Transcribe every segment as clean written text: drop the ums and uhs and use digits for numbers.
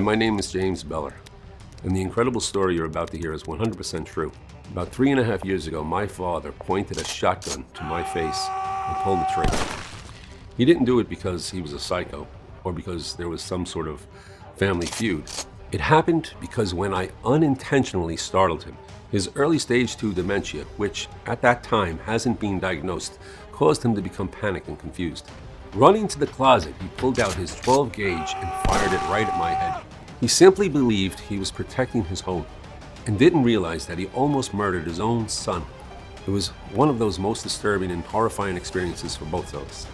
My name is James Beller, and the incredible story you're about to hear is 100% true. About 3.5 years ago, my father pointed a shotgun to my face and pulled the trigger. He didn't do it because he was a psycho or because there was some sort of family feud. It happened because when I unintentionally startled him, his early stage 2 dementia, which at that time hasn't been diagnosed, caused him to become panicked and confused. Running to the closet, he pulled out his 12 gauge and fired it right at my head. He simply believed he was protecting his home and didn't realize that he almost murdered his own son. It was one of those most disturbing and horrifying experiences for both of us.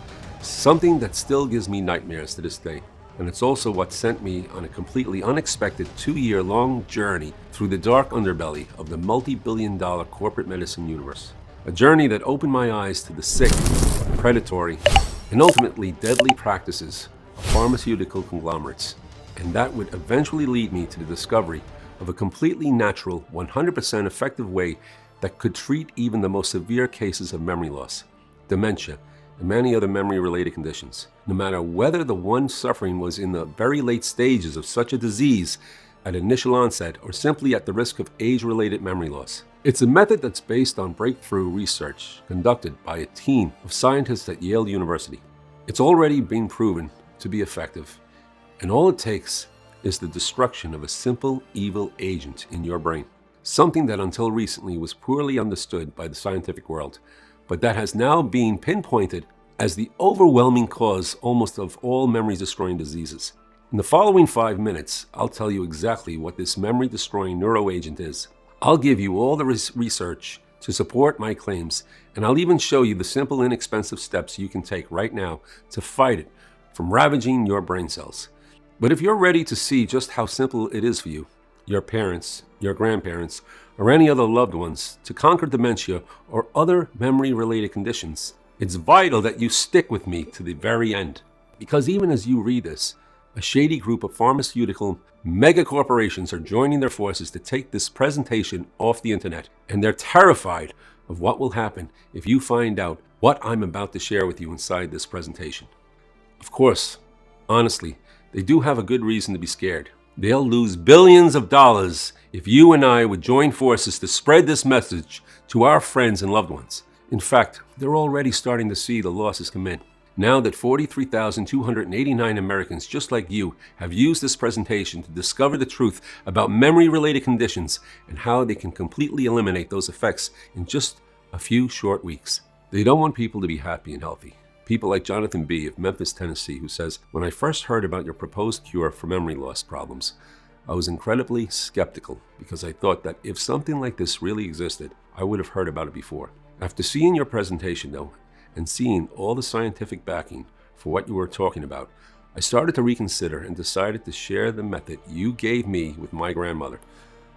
Something that still gives me nightmares to this day. And it's also what sent me on a completely unexpected 2-year-long journey through the dark underbelly of the multi-billion-dollar corporate medicine universe. A journey that opened my eyes to the sick, predatory, and ultimately deadly practices of pharmaceutical conglomerates. And that would eventually lead me to the discovery of a completely natural, 100% effective way that could treat even the most severe cases of memory loss, dementia, and many other memory-related conditions, no matter whether the one suffering was in the very late stages of such a disease at initial onset or simply at the risk of age-related memory loss. It's a method that's based on breakthrough research conducted by a team of scientists at Yale University. It's already been proven to be effective, and all it takes is the destruction of a simple evil agent in your brain, something that until recently was poorly understood by the scientific world, but that has now been pinpointed as the overwhelming cause almost of all memory-destroying diseases. In the following 5 minutes, I'll tell you exactly what this memory-destroying neuroagent is. I'll give you all the research to support my claims, and I'll even show you the simple, inexpensive steps you can take right now to fight it from ravaging your brain cells. But if you're ready to see just how simple it is for you, your parents, your grandparents, or any other loved ones to conquer dementia or other memory-related conditions, it's vital that you stick with me to the very end. Because even as you read this, a shady group of pharmaceutical mega corporations are joining their forces to take this presentation off the internet, and they're terrified of what will happen if you find out what I'm about to share with you inside this presentation. Of course, honestly, they do have a good reason to be scared. They'll lose billions of dollars if you and I would join forces to spread this message to our friends and loved ones. In fact, they're already starting to see the losses come in. Now that 43,289 Americans just like you have used this presentation to discover the truth about memory-related conditions and how they can completely eliminate those effects in just a few short weeks. They don't want people to be happy and healthy. People like Jonathan B. of Memphis, Tennessee, who says, "When I first heard about your proposed cure for memory loss problems, I was incredibly skeptical because I thought that if something like this really existed, I would have heard about it before. After seeing your presentation, though, and seeing all the scientific backing for what you were talking about, I started to reconsider and decided to share the method you gave me with my grandmother,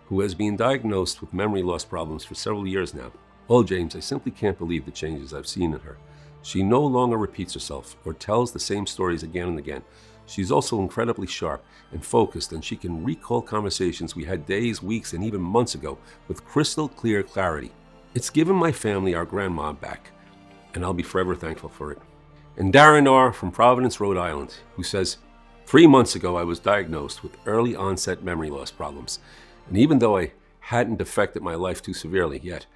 who has been diagnosed with memory loss problems for several years now. Well, James, I simply can't believe the changes I've seen in her. She no longer repeats herself or tells the same stories again and again. She's also incredibly sharp and focused, and she can recall conversations we had days, weeks, and even months ago with crystal clear clarity. It's given my family our grandma back, and I'll be forever thankful for it." And Darren R. from Providence, Rhode Island, who says, 3 months ago I was diagnosed with early onset memory loss problems, and even though I hadn't affected my life too severely yet,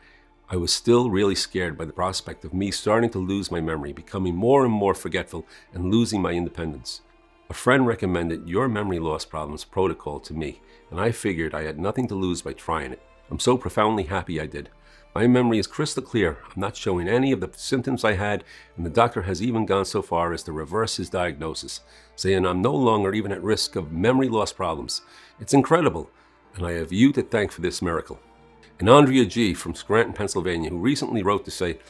I was still really scared by the prospect of me starting to lose my memory, becoming more and more forgetful, and losing my independence. A friend recommended your memory loss problems protocol to me, and I figured I had nothing to lose by trying it. I'm so profoundly happy I did. My memory is crystal clear. I'm not showing any of the symptoms I had, and the doctor has even gone so far as to reverse his diagnosis, saying I'm no longer even at risk of memory loss problems. It's incredible, and I have you to thank for this miracle. And Andrea G. from Scranton, Pennsylvania, who recently wrote to say,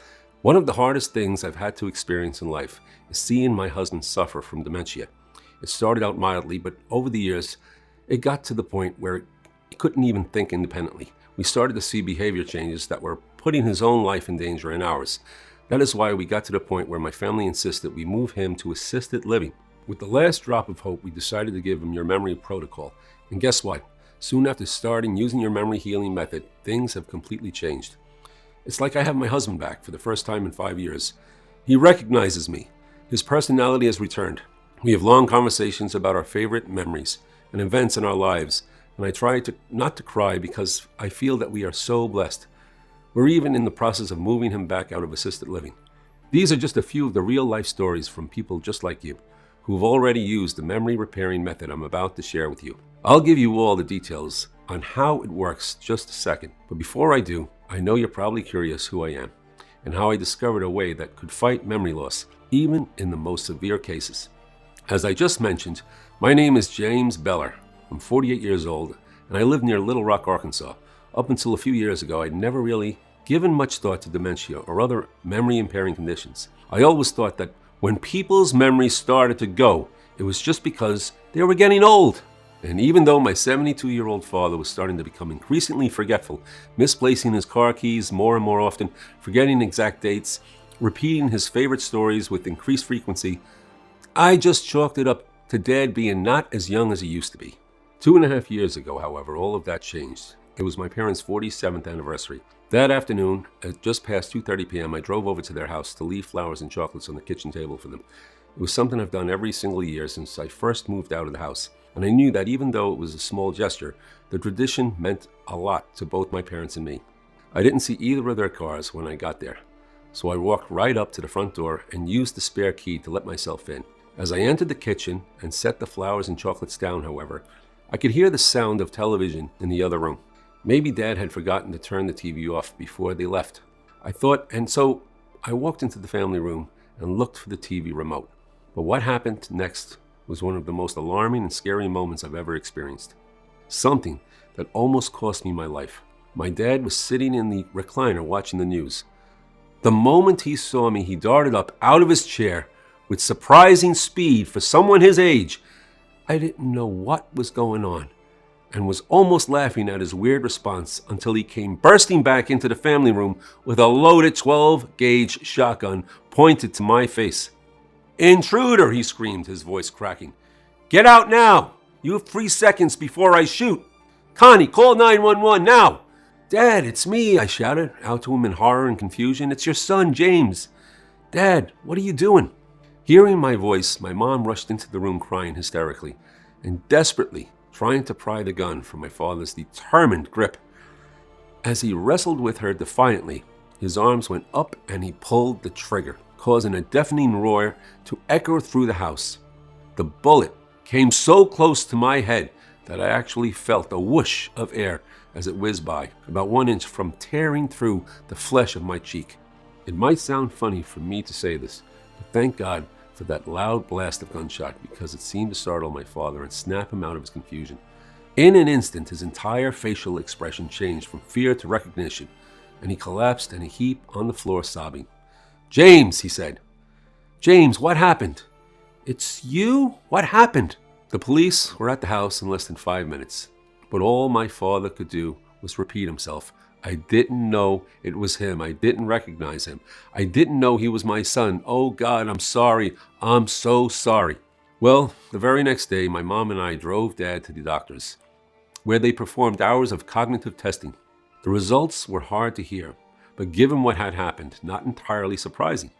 "One of the hardest things I've had to experience in life is seeing my husband suffer from dementia. It started out mildly, but over the years, it got to the point where he couldn't even think independently. We started to see behavior changes that were putting his own life in danger and ours. That is why we got to the point where my family insisted we move him to assisted living. With the last drop of hope, we decided to give him your memory protocol. And guess what? Soon after starting using your memory healing method, things have completely changed. It's like I have my husband back for the first time in 5 years. He recognizes me. His personality has returned. We have long conversations about our favorite memories, and events in our lives, and I try to not to cry because I feel that we are so blessed. We're even in the process of moving him back out of assisted living. These are just a few of the real-life stories from people just like you, who've already used the memory repairing method I'm about to share with you. I'll give you all the details on how it works just a second, but before I do, I know you're probably curious who I am and how I discovered a way that could fight memory loss, even in the most severe cases. As I just mentioned, my name is James Beller. I'm 48 years old, and I live near Little Rock, Arkansas. Up until a few years ago, I'd never really given much thought to dementia or other memory-impairing conditions. I always thought that when people's memories started to go, it was just because they were getting old. And even though my 72-year-old father was starting to become increasingly forgetful, misplacing his car keys more and more often, forgetting exact dates, repeating his favorite stories with increased frequency, I just chalked it up to Dad being not as young as he used to be. 2.5 years ago, however, all of that changed. It was my parents' 47th anniversary. That afternoon, at just past 2:30 p.m., I drove over to their house to leave flowers and chocolates on the kitchen table for them. It was something I've done every single year since I first moved out of the house, and I knew that even though it was a small gesture, the tradition meant a lot to both my parents and me. I didn't see either of their cars when I got there, so I walked right up to the front door and used the spare key to let myself in. As I entered the kitchen and set the flowers and chocolates down, however, I could hear the sound of television in the other room. Maybe Dad had forgotten to turn the TV off before they left. I thought, and so I walked into the family room and looked for the TV remote. But what happened next was one of the most alarming and scary moments I've ever experienced. Something that almost cost me my life. My dad was sitting in the recliner watching the news. The moment he saw me, he darted up out of his chair with surprising speed for someone his age. I didn't know what was going on and was almost laughing at his weird response until he came bursting back into the family room with a loaded 12-gauge shotgun pointed to my face. "Intruder!" he screamed, his voice cracking. "Get out now! You have 3 seconds before I shoot! Connie, call 911 now!" "Dad, it's me!" I shouted out to him in horror and confusion. "It's your son, James." "Dad, what are you doing?" Hearing my voice, my mom rushed into the room crying hysterically and desperately trying to pry the gun from my father's determined grip. As he wrestled with her defiantly, his arms went up and he pulled the trigger, causing a deafening roar to echo through the house. The bullet came so close to my head that I actually felt a whoosh of air as it whizzed by, about 1 inch from tearing through the flesh of my cheek. It might sound funny for me to say this, but thank God for that loud blast of gunshot, because it seemed to startle my father and snap him out of his confusion. In an instant, his entire facial expression changed from fear to recognition, and he collapsed in a heap on the floor sobbing. "James," he said. "James, what happened?" "It's you? What happened?" The police were at the house in less than 5 minutes, but all my father could do was repeat himself. "I didn't know it was him. I didn't recognize him. I didn't know he was my son. Oh God, I'm sorry. I'm so sorry." Well, the very next day, my mom and I drove Dad to the doctors, where they performed hours of cognitive testing. The results were hard to hear, but given what had happened, not entirely surprising.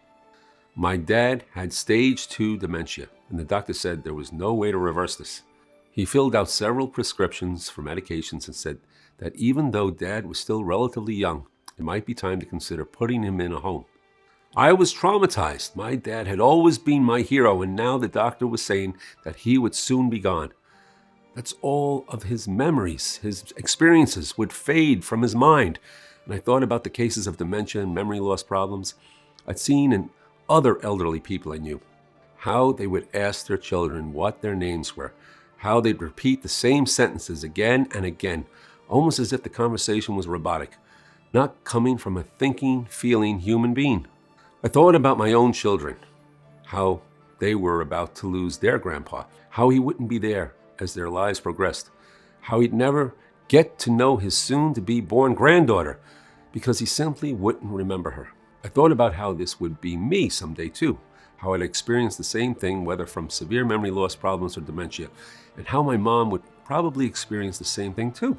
My dad had stage 2 dementia, and the doctor said there was no way to reverse this. He filled out several prescriptions for medications and said that even though Dad was still relatively young, it might be time to consider putting him in a home. I was traumatized. My dad had always been my hero, and now the doctor was saying that he would soon be gone. That's all of his memories, his experiences would fade from his mind. And I thought about the cases of dementia and memory loss problems I'd seen in other elderly people I knew. How they would ask their children what their names were, how they'd repeat the same sentences again and again, almost as if the conversation was robotic, not coming from a thinking, feeling human being. I thought about my own children, how they were about to lose their grandpa, how he wouldn't be there as their lives progressed, how he'd never get to know his soon-to-be-born granddaughter because he simply wouldn't remember her. I thought about how this would be me someday too, how I'd experience the same thing, whether from severe memory loss problems or dementia, and how my mom would probably experience the same thing too,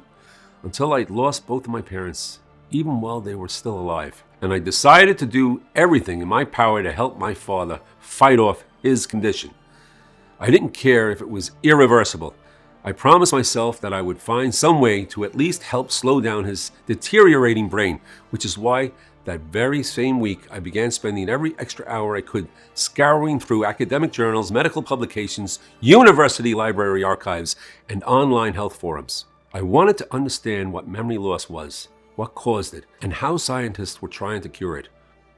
until I'd lost both of my parents, even while they were still alive. And I decided to do everything in my power to help my father fight off his condition. I didn't care if it was irreversible. I promised myself that I would find some way to at least help slow down his deteriorating brain, which is why that very same week I began spending every extra hour I could scouring through academic journals, medical publications, university library archives, and online health forums. I wanted to understand what memory loss was, what caused it, and how scientists were trying to cure it.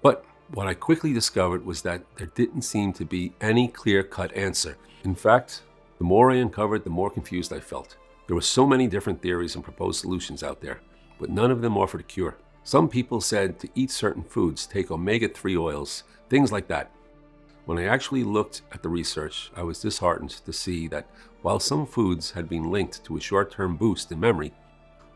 But what I quickly discovered was that there didn't seem to be any clear-cut answer. In fact, the more I uncovered, the more confused I felt. There were so many different theories and proposed solutions out there, but none of them offered a cure. Some people said to eat certain foods, take omega-3 oils, things like that. When I actually looked at the research, I was disheartened to see that while some foods had been linked to a short-term boost in memory,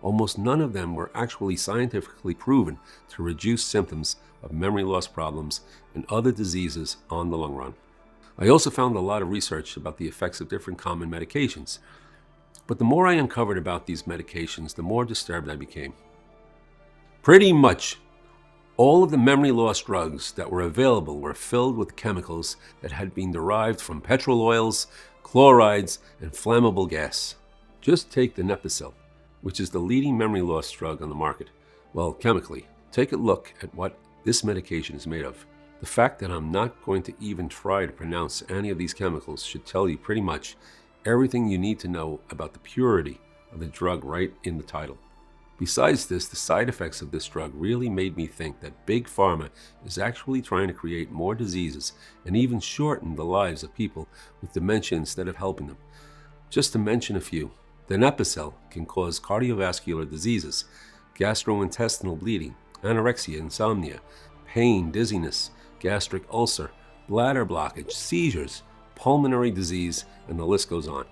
almost none of them were actually scientifically proven to reduce symptoms of memory loss problems and other diseases on the long run. I also found a lot of research about the effects of different common medications. But the more I uncovered about these medications, the more disturbed I became. Pretty much all of the memory loss drugs that were available were filled with chemicals that had been derived from petrol oils, chlorides, and flammable gas. Just take the Nepicil, which is the leading memory loss drug on the market. Well, chemically, take a look at what this medication is made of. The fact that I'm not going to even try to pronounce any of these chemicals should tell you pretty much everything you need to know about the purity of the drug right in the title. Besides this, the side effects of this drug really made me think that Big Pharma is actually trying to create more diseases and even shorten the lives of people with dementia instead of helping them. Just to mention a few, the Nepicil can cause cardiovascular diseases, gastrointestinal bleeding, anorexia, insomnia, pain, dizziness, gastric ulcer, bladder blockage, seizures, pulmonary disease, and the list goes on.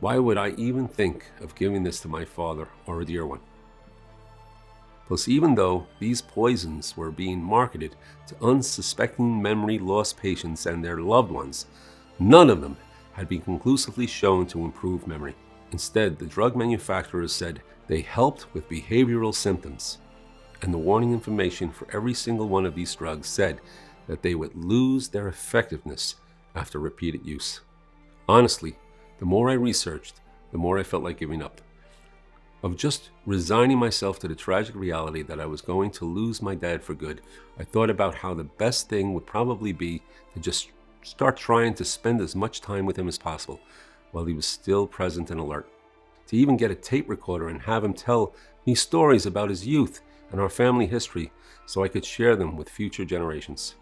Why would I even think of giving this to my father or a dear one? Plus, even though these poisons were being marketed to unsuspecting memory loss patients and their loved ones, none of them had been conclusively shown to improve memory. Instead, the drug manufacturers said they helped with behavioral symptoms, and the warning information for every single one of these drugs said that they would lose their effectiveness after repeated use. Honestly, the more I researched, the more I felt like giving up. Of just resigning myself to the tragic reality that I was going to lose my dad for good, I thought about how the best thing would probably be to just start trying to spend as much time with him as possible while he was still present and alert. To even get a tape recorder and have him tell me stories about his youth and our family history so I could share them with future generations.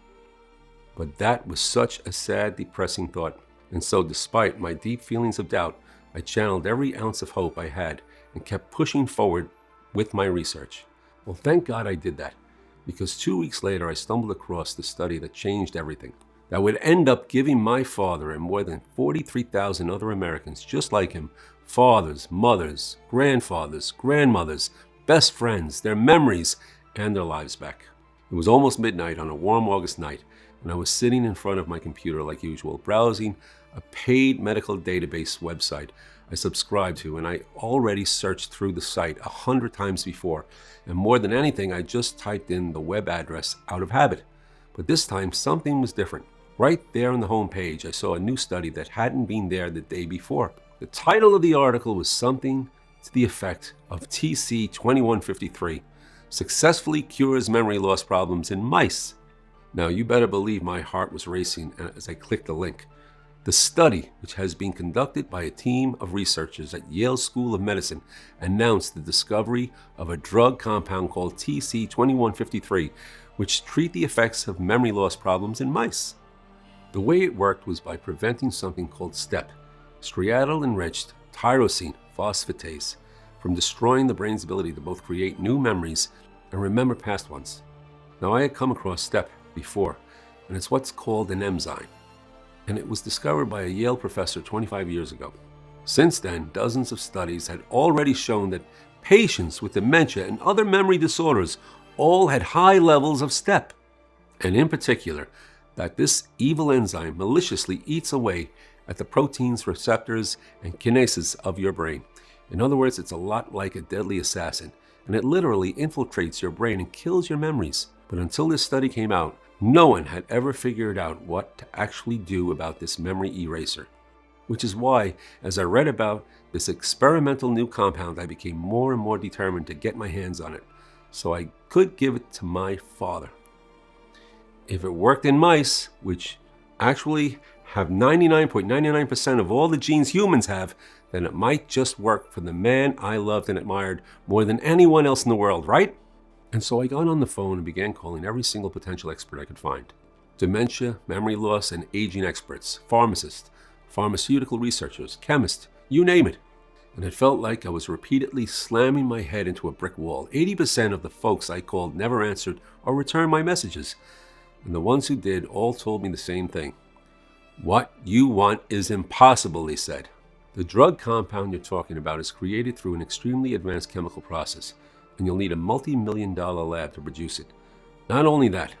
But that was such a sad, depressing thought. And so despite my deep feelings of doubt, I channeled every ounce of hope I had and kept pushing forward with my research. Well, thank God I did that, because 2 weeks later I stumbled across the study that changed everything, that would end up giving my father and more than 43,000 other Americans just like him, fathers, mothers, grandfathers, grandmothers, best friends, their memories, and their lives back. It was almost midnight on a warm August night, and I was sitting in front of my computer like usual, browsing a paid medical database website I subscribed to, and I already searched through the site 100 times before, and more than anything, I just typed in the web address out of habit. But this time, something was different. Right there on the home page, I saw a new study that hadn't been there the day before. The title of the article was something to the effect of TC2153, successfully cures memory loss problems in mice. Now, you better believe my heart was racing as I clicked the link. The study, which has been conducted by a team of researchers at Yale School of Medicine, announced the discovery of a drug compound called TC2153, which treat the effects of memory loss problems in mice. The way it worked was by preventing something called STEP, striatal-enriched tyrosine phosphatase, from destroying the brain's ability to both create new memories and remember past ones. Now, I had come across STEP before, and it's what's called an enzyme, and it was discovered by a Yale professor 25 years ago. Since then, dozens of studies had already shown that patients with dementia and other memory disorders all had high levels of STEP, and in particular, that this evil enzyme maliciously eats away at the proteins, receptors, and kinases of your brain. In other words, it's a lot like a deadly assassin, and it literally infiltrates your brain and kills your memories. But until this study came out, no one had ever figured out what to actually do about this memory eraser. Which is why, as I read about this experimental new compound, I became more and more determined to get my hands on it, so I could give it to my father. If it worked in mice, which actually have 99.99% of all the genes humans have, then it might just work for the man I loved and admired more than anyone else in the world, right? And so I got on the phone and began calling every single potential expert I could find. Dementia, memory loss, and aging experts, pharmacists, pharmaceutical researchers, chemists, you name it. And it felt like I was repeatedly slamming my head into a brick wall. 80% of the folks I called never answered or returned my messages. And the ones who did all told me the same thing. What you want is impossible, they said. The drug compound you're talking about is created through an extremely advanced chemical process, and you'll need a multi-million-dollar lab to produce it. Not only that,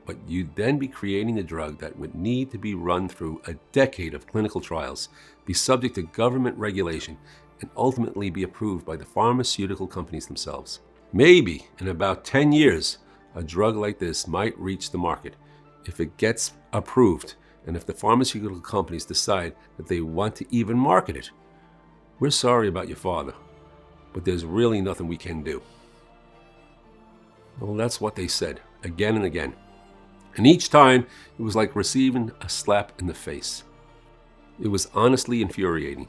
but you'd then be creating a drug that would need to be run through a decade of clinical trials, be subject to government regulation, and ultimately be approved by the pharmaceutical companies themselves. Maybe in about 10 years, a drug like this might reach the market if it gets approved and if the pharmaceutical companies decide that they want to even market it. We're sorry about your father, but there's really nothing we can do. Well, that's what they said, again and again. And each time, it was like receiving a slap in the face. It was honestly infuriating.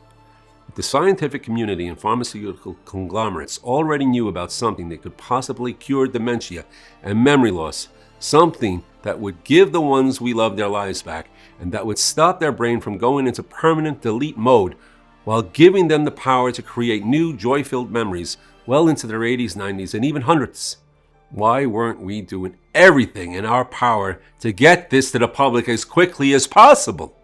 If the scientific community and pharmaceutical conglomerates already knew about something that could possibly cure dementia and memory loss, something that would give the ones we love their lives back, and that would stop their brain from going into permanent delete mode, while giving them the power to create new joy-filled memories well into their 80s, 90s, and even hundreds. Why weren't we doing everything in our power to get this to the public as quickly as possible?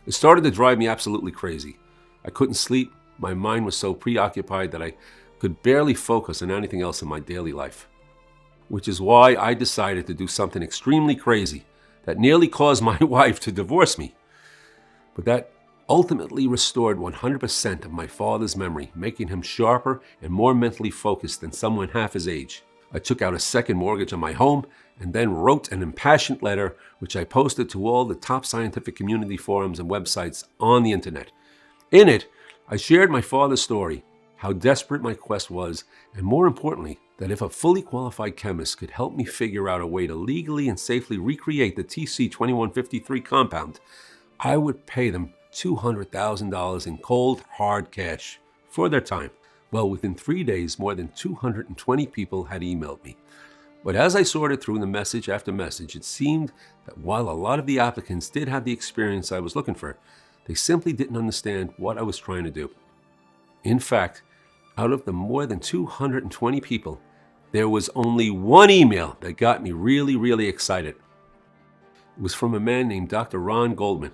It started to drive me absolutely crazy. I couldn't sleep. My mind was so preoccupied that I could barely focus on anything else in my daily life. Which is why I decided to do something extremely crazy that nearly caused my wife to divorce me. But that ultimately restored 100% of my father's memory, making him sharper and more mentally focused than someone half his age. I took out a second mortgage on my home and then wrote an impassioned letter which I posted to all the top scientific community forums and websites on the internet. In it, I shared my father's story, how desperate my quest was, and more importantly, that if a fully qualified chemist could help me figure out a way to legally and safely recreate the TC-2153 compound, I would pay them $200,000 in cold, hard cash for their time. Well, within 3 days, more than 220 people had emailed me. But as I sorted through the message after message, it seemed that while a lot of the applicants did have the experience I was looking for, they simply didn't understand what I was trying to do. In fact, out of the more than 220 people, there was only one email that got me really excited. It was from a man named Dr. Ron Goldman.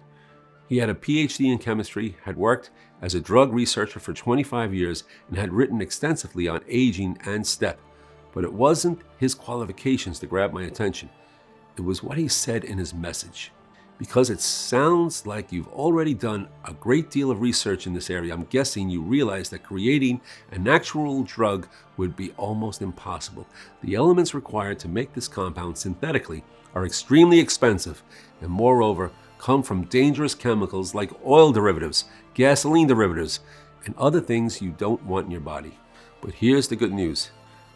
He had a PhD in chemistry, had worked as a drug researcher for 25 years, and had written extensively on aging and STEP. But it wasn't his qualifications that grabbed my attention. It was what he said in his message. Because it sounds like you've already done a great deal of research in this area, I'm guessing you realize that creating a natural drug would be almost impossible. The elements required to make this compound synthetically are extremely expensive, and moreover, come from dangerous chemicals like oil derivatives, gasoline derivatives, and other things you don't want in your body. But here's the good news.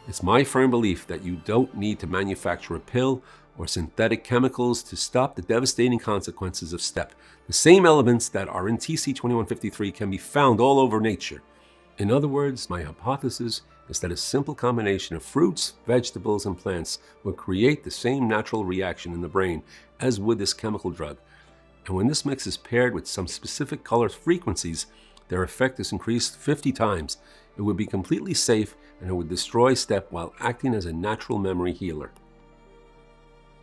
It's my firm belief that you don't need to manufacture a pill or synthetic chemicals to stop the devastating consequences of STEP. The same elements that are in TC-2153 can be found all over nature. In other words, my hypothesis is that a simple combination of fruits, vegetables, and plants will create the same natural reaction in the brain as would this chemical drug. And when this mix is paired with some specific color frequencies, their effect is increased 50 times. It would be completely safe, and it would destroy STEP while acting as a natural memory healer.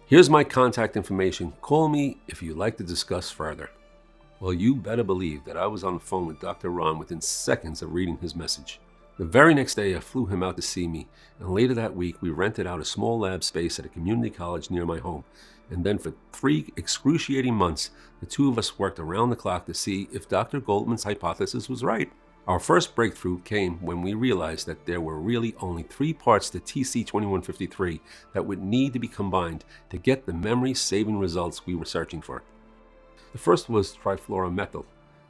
Here's my contact information. Call me if you'd like to discuss further. Well, you better believe that I was on the phone with Dr. Ron within seconds of reading his message. The very next day, I flew him out to see me, and later that week, we rented out a small lab space at a community college near my home. And then for 3 excruciating months, the two of us worked around the clock to see if Dr. Goldman's hypothesis was right. Our first breakthrough came when we realized that there were really only 3 parts to TC-2153 that would need to be combined to get the memory-saving results we were searching for. The first was trifluoromethyl,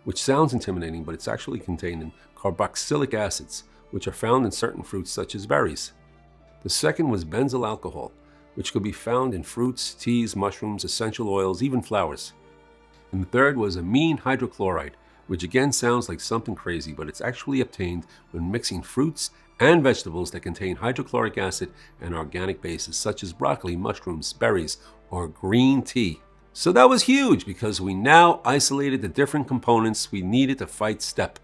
which sounds intimidating, but it's actually contained in carboxylic acids, which are found in certain fruits such as berries. The second was benzyl alcohol, which could be found in fruits, teas, mushrooms, essential oils, even flowers. And the third was amine hydrochloride, which again sounds like something crazy, but it's actually obtained when mixing fruits and vegetables that contain hydrochloric acid and organic bases such as broccoli, mushrooms, berries, or green tea. So that was huge because we now isolated the different components we needed to fight STEP.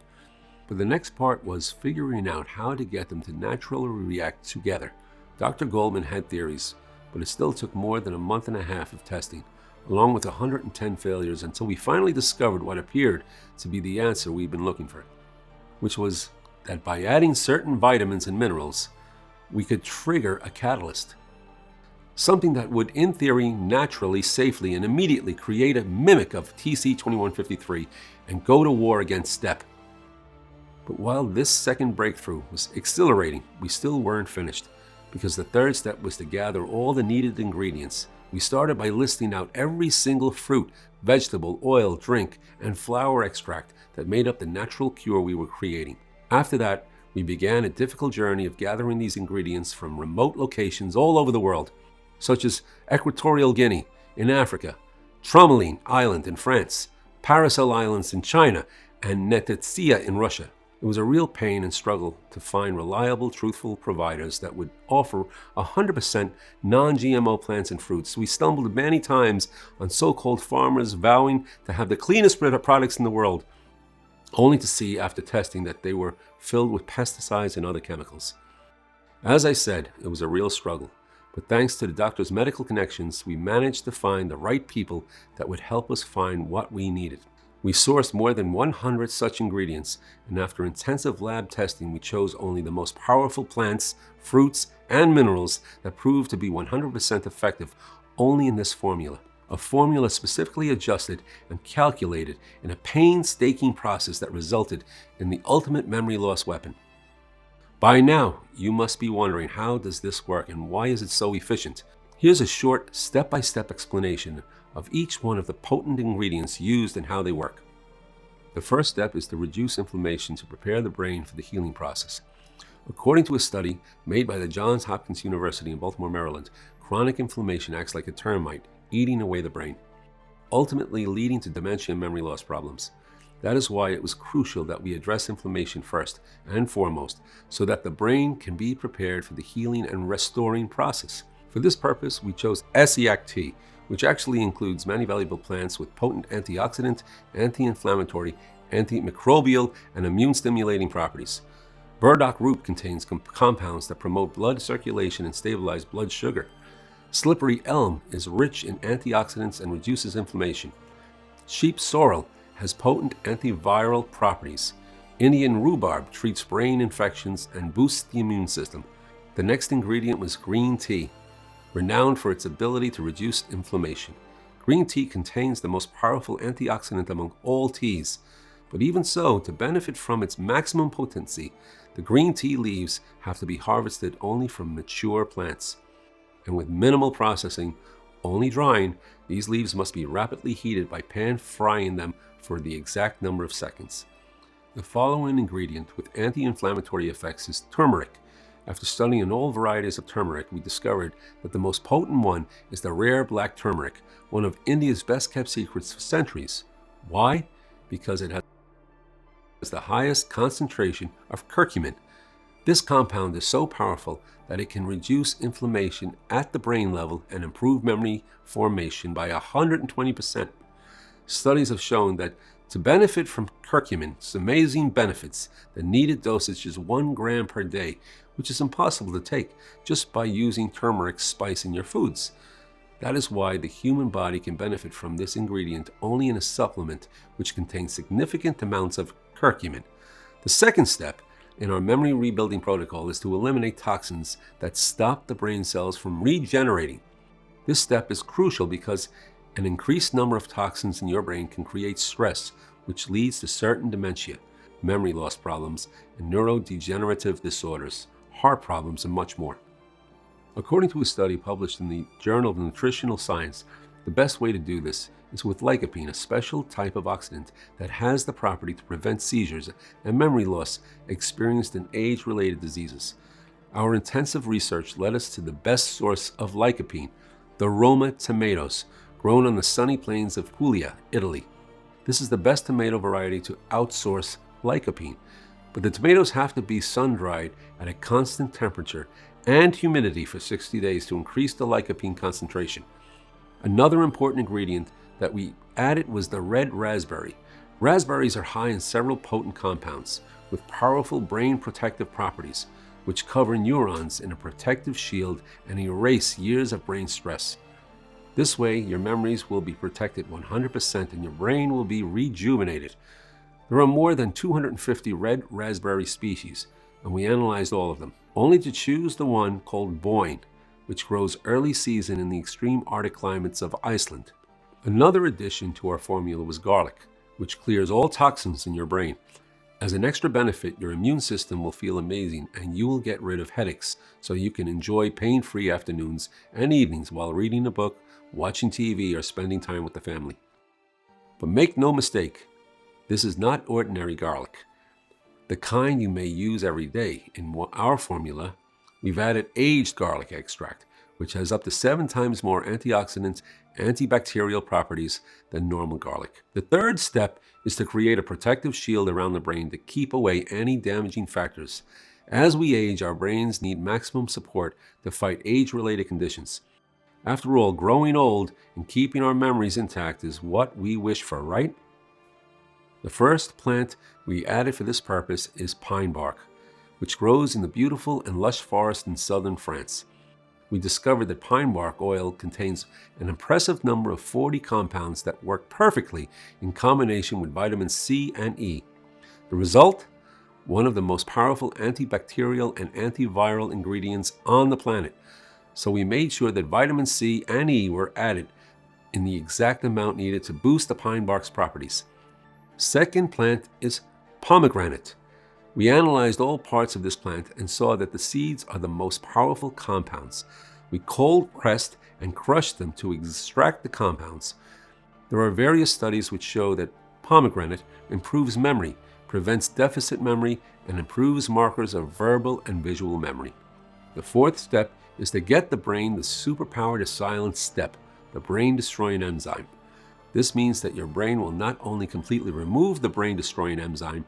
But the next part was figuring out how to get them to naturally react together. Dr. Goldman had theories, but it still took more than a month and a half of testing, along with 110 failures, until we finally discovered what appeared to be the answer we've been looking for, which was that by adding certain vitamins and minerals, we could trigger a catalyst. Something that would, in theory, naturally, safely, and immediately create a mimic of TC2153 and go to war against STEP. But while this second breakthrough was exhilarating, we still weren't finished, because the third step was to gather all the needed ingredients. We started by listing out every single fruit, vegetable, oil, drink, and flower extract that made up the natural cure we were creating. After that, we began a difficult journey of gathering these ingredients from remote locations all over the world, such as Equatorial Guinea in Africa, Tromelin Island in France, Paracel Islands in China, and Netetsia in Russia. It was a real pain and struggle to find reliable, truthful providers that would offer 100% non-GMO plants and fruits. We stumbled many times on so-called farmers vowing to have the cleanest products in the world, only to see after testing that they were filled with pesticides and other chemicals. As I said, it was a real struggle, but thanks to the doctor's medical connections, we managed to find the right people that would help us find what we needed. We sourced more than 100 such ingredients, and after intensive lab testing, we chose only the most powerful plants, fruits, and minerals that proved to be 100% effective only in this formula. A formula specifically adjusted and calculated in a painstaking process that resulted in the ultimate memory loss weapon. By now, you must be wondering, how does this work and why is it so efficient? Here's a short step-by-step explanation of each one of the potent ingredients used and how they work. The first step is to reduce inflammation to prepare the brain for the healing process. According to a study made by the Johns Hopkins University in Baltimore, Maryland, chronic inflammation acts like a termite, eating away the brain, ultimately leading to dementia and memory loss problems. That is why it was crucial that we address inflammation first and foremost, so that the brain can be prepared for the healing and restoring process. For this purpose, we chose SEAC tea, which actually includes many valuable plants with potent antioxidant, anti-inflammatory, antimicrobial, and immune-stimulating properties. Burdock root contains compounds that promote blood circulation and stabilize blood sugar. Slippery elm is rich in antioxidants and reduces inflammation. Sheep sorrel has potent antiviral properties. Indian rhubarb treats brain infections and boosts the immune system. The next ingredient was green tea, renowned for its ability to reduce inflammation. Green tea contains the most powerful antioxidant among all teas, but even so, to benefit from its maximum potency, the green tea leaves have to be harvested only from mature plants. And with minimal processing, only drying, these leaves must be rapidly heated by pan frying them for the exact number of seconds. The following ingredient with anti-inflammatory effects is turmeric. After studying all varieties of turmeric, we discovered that the most potent one is the rare black turmeric, one of India's best-kept secrets for centuries. Why? Because it has the highest concentration of curcumin. This compound is so powerful that it can reduce inflammation at the brain level and improve memory formation by 120%. Studies have shown that to benefit from curcumin's amazing benefits, the needed dosage is 1 gram per day, which is impossible to take just by using turmeric spice in your foods. That is why the human body can benefit from this ingredient only in a supplement which contains significant amounts of curcumin. The second step in our memory rebuilding protocol is to eliminate toxins that stop the brain cells from regenerating. This step is crucial because an increased number of toxins in your brain can create stress, which leads to certain dementia, memory loss problems, and neurodegenerative disorders, heart problems, and much more. According to a study published in the Journal of Nutritional Science, The best way to do this is with lycopene, a special type of oxidant that has the property to prevent seizures and memory loss experienced in age-related diseases. Our intensive research led us to the best source of lycopene, the Roma tomatoes, grown on the sunny plains of Puglia, Italy. This is the best tomato variety to outsource lycopene, but the tomatoes have to be sun-dried at a constant temperature and humidity for 60 days to increase the lycopene concentration. Another important ingredient that we added was the red raspberry. Raspberries are high in several potent compounds with powerful brain protective properties, which cover neurons in a protective shield and erase years of brain stress. This way, your memories will be protected 100% and your brain will be rejuvenated. There are more than 250 red raspberry species, and we analyzed all of them, only to choose the one called Boyne, which grows early season in the extreme Arctic climates of Iceland. Another addition to our formula was garlic, which clears all toxins in your brain. As an extra benefit, your immune system will feel amazing and you will get rid of headaches, so you can enjoy pain-free afternoons and evenings while reading a book, watching TV, or spending time with the family. But make no mistake, this is not ordinary garlic, the kind you may use every day. In our formula, we've added aged garlic extract, which has up to 7 times more antioxidant, antibacterial properties than normal garlic. The third step is to create a protective shield around the brain to keep away any damaging factors. As we age, our brains need maximum support to fight age-related conditions. After all, growing old and keeping our memories intact is what we wish for, right? The first plant we added for this purpose is pine bark, which grows in the beautiful and lush forest in southern France. We discovered that pine bark oil contains an impressive number of 40 compounds that work perfectly in combination with vitamins C and E. The result? One of the most powerful antibacterial and antiviral ingredients on the planet. So we made sure that vitamin C and E were added in the exact amount needed to boost the pine bark's properties. Second plant is pomegranate. We analyzed all parts of this plant and saw that the seeds are the most powerful compounds. We cold pressed and crushed them to extract the compounds. There are various studies which show that pomegranate improves memory, prevents deficit memory, and improves markers of verbal and visual memory. The fourth step is to get the brain the superpower to silence step, the brain-destroying enzyme. This means that your brain will not only completely remove the brain-destroying enzyme,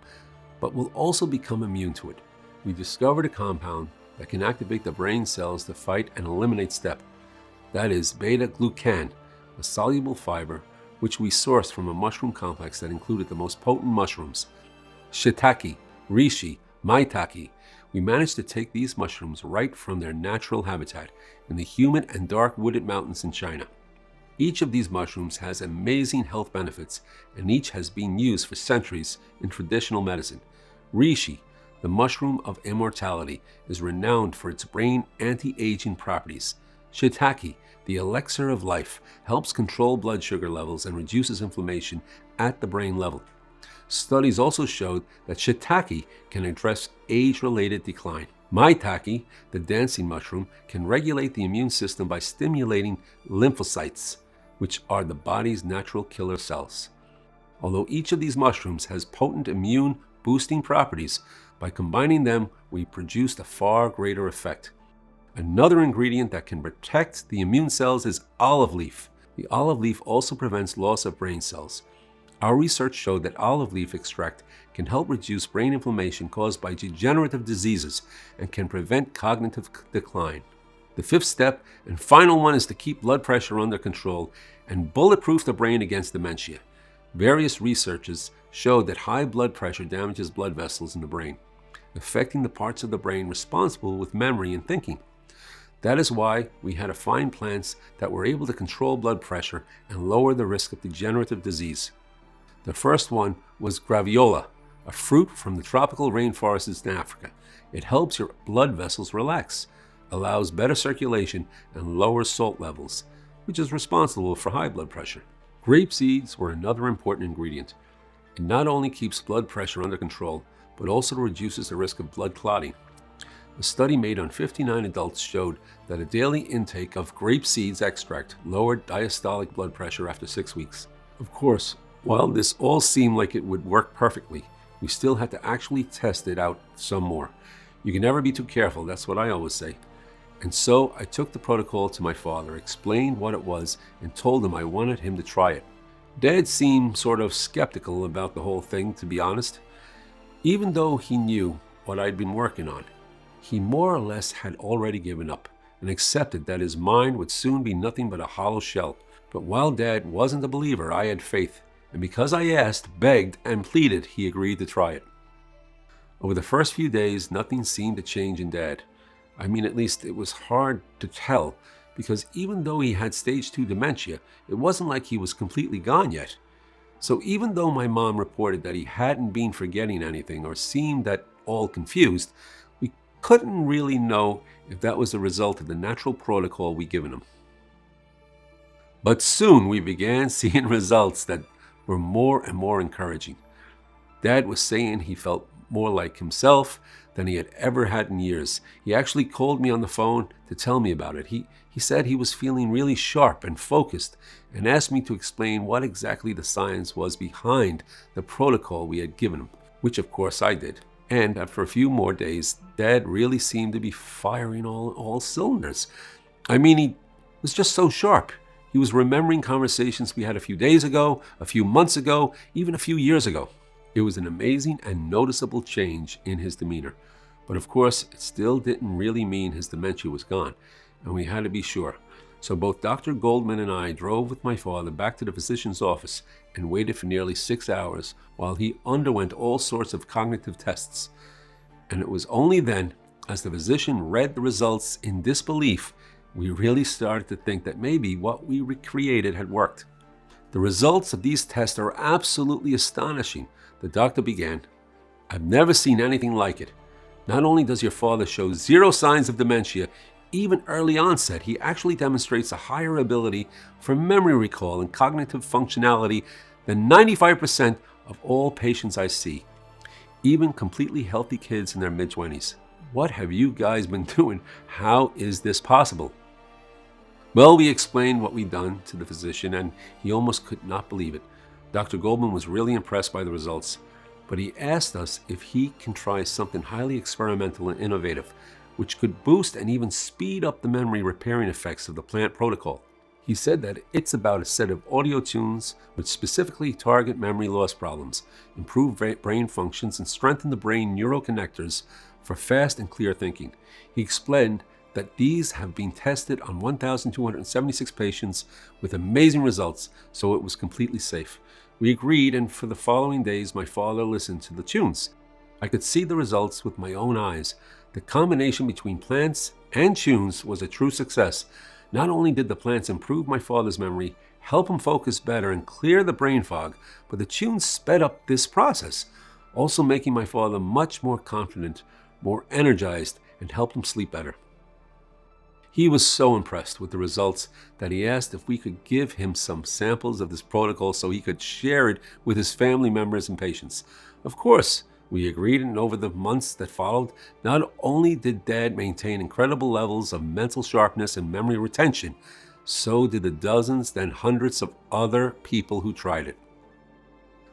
but will also become immune to it. We discovered a compound that can activate the brain cells to fight and eliminate step. That is beta-glucan, a soluble fiber which we sourced from a mushroom complex that included the most potent mushrooms: shiitake, reishi, maitake. We managed to take these mushrooms right from their natural habitat in the humid and dark wooded mountains in China. Each of these mushrooms has amazing health benefits, and each has been used for centuries in traditional medicine. Reishi, the mushroom of immortality, is renowned for its brain anti-aging properties. Shiitake, the elixir of life, helps control blood sugar levels and reduces inflammation at the brain level. Studies also showed that shiitake can address age-related decline. Maitake, the dancing mushroom, can regulate the immune system by stimulating lymphocytes, which are the body's natural killer cells. Although each of these mushrooms has potent immune-boosting properties, by combining them, we produced a far greater effect. Another ingredient that can protect the immune cells is olive leaf. The olive leaf also prevents loss of brain cells. Our research showed that olive leaf extract can help reduce brain inflammation caused by degenerative diseases and can prevent cognitive decline. The fifth step and final one is to keep blood pressure under control and bulletproof the brain against dementia. Various researches showed that high blood pressure damages blood vessels in the brain, affecting the parts of the brain responsible with memory and thinking. That is why we had to find plants that were able to control blood pressure and lower the risk of degenerative disease. The first one was graviola, a fruit from the tropical rainforests in Africa. It helps your blood vessels relax, allows better circulation, and lowers salt levels, which is responsible for high blood pressure. Grape seeds were another important ingredient. It not only keeps blood pressure under control, but also reduces the risk of blood clotting. A study made on 59 adults showed that a daily intake of grape seeds extract lowered diastolic blood pressure after 6 weeks. Of course, while this all seemed like it would work perfectly, we still had to actually test it out some more. You can never be too careful, that's what I always say. And so I took the protocol to my father, explained what it was, and told him I wanted him to try it. Dad seemed sort of skeptical about the whole thing, to be honest. Even though he knew what I'd been working on, he more or less had already given up and accepted that his mind would soon be nothing but a hollow shell. But while Dad wasn't a believer, I had faith, and because I asked, begged, and pleaded, he agreed to try it. Over the first few days, nothing seemed to change in Dad. I mean, at least it was hard to tell, because even though he had stage 2 dementia, it wasn't like he was completely gone yet. So even though my mom reported that he hadn't been forgetting anything or seemed at all confused, we couldn't really know if that was a result of the natural protocol we'd given him. But soon we began seeing results that were more and more encouraging. Dad was saying he felt more like himself than he had ever had in years. He actually called me on the phone to tell me about it. He said he was feeling really sharp and focused and asked me to explain what exactly the science was behind the protocol we had given him, which of course I did. And after a few more days, Dad really seemed to be firing all cylinders. I mean, he was just so sharp. He was remembering conversations we had a few days ago, a few months ago, even a few years ago. It was an amazing and noticeable change in his demeanor. But of course, it still didn't really mean his dementia was gone, and we had to be sure. So both Dr. Goldman and I drove with my father back to the physician's office and waited for nearly 6 hours while he underwent all sorts of cognitive tests. And it was only then, as the physician read the results in disbelief, we really started to think that maybe what we recreated had worked. The results of these tests are absolutely astonishing. The doctor began, "I've never seen anything like it. Not only does your father show zero signs of dementia, even early onset, he actually demonstrates a higher ability for memory recall and cognitive functionality than 95% of all patients I see, even completely healthy kids in their mid-20s. What have you guys been doing? How is this possible?" Well, we explained what we'd done to the physician, and he almost could not believe it. Dr. Goldman was really impressed by the results, but he asked us if he can try something highly experimental and innovative, which could boost and even speed up the memory repairing effects of the plant protocol. He said that it's about a set of audio tunes which specifically target memory loss problems, improve brain functions, and strengthen the brain neuroconnectors for fast and clear thinking. He explained that these have been tested on 1,276 patients with amazing results, so it was completely safe. We agreed, and for the following days, my father listened to the tunes. I could see the results with my own eyes. The combination between plants and tunes was a true success. Not only did the plants improve my father's memory, help him focus better, and clear the brain fog, but the tunes sped up this process, also making my father much more confident, more energized, and helped him sleep better. He was so impressed with the results that he asked if we could give him some samples of this protocol so he could share it with his family members and patients. Of course, we agreed, and over the months that followed, not only did Dad maintain incredible levels of mental sharpness and memory retention, so did the dozens, then hundreds of other people who tried it.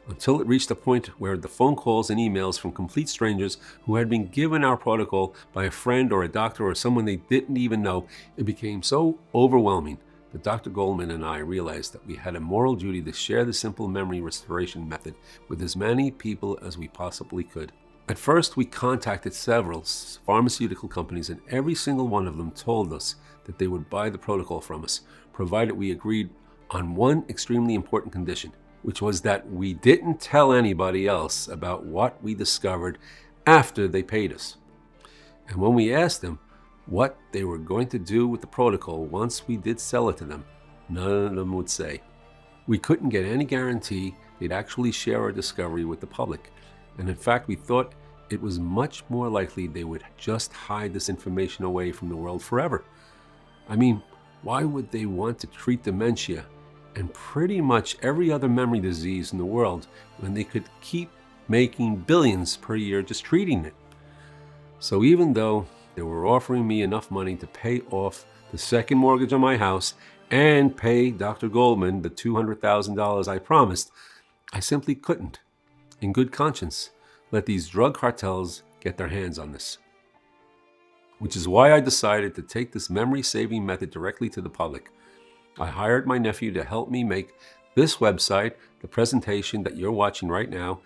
Until it reached a point where the phone calls and emails from complete strangers who had been given our protocol by a friend or a doctor or someone they didn't even know, it became so overwhelming that Dr. Goldman and I realized that we had a moral duty to share the simple memory restoration method with as many people as we possibly could. At first, we contacted several pharmaceutical companies, and every single one of them told us that they would buy the protocol from us, provided we agreed on one extremely important condition, which was that we didn't tell anybody else about what we discovered after they paid us. And when we asked them what they were going to do with the protocol once we did sell it to them, none of them would say. We couldn't get any guarantee they'd actually share our discovery with the public. And in fact, we thought it was much more likely they would just hide this information away from the world forever. I mean, why would they want to treat dementia and pretty much every other memory disease in the world when they could keep making billions per year just treating it? So even though They were offering me enough money to pay off the second mortgage on my house and pay Dr. Goldman the $200,000 I promised. I simply couldn't, in good conscience, let these drug cartels get their hands on this. Which is why I decided to take this memory-saving method directly to the public. I hired my nephew to help me make this website, the presentation that you're watching right now,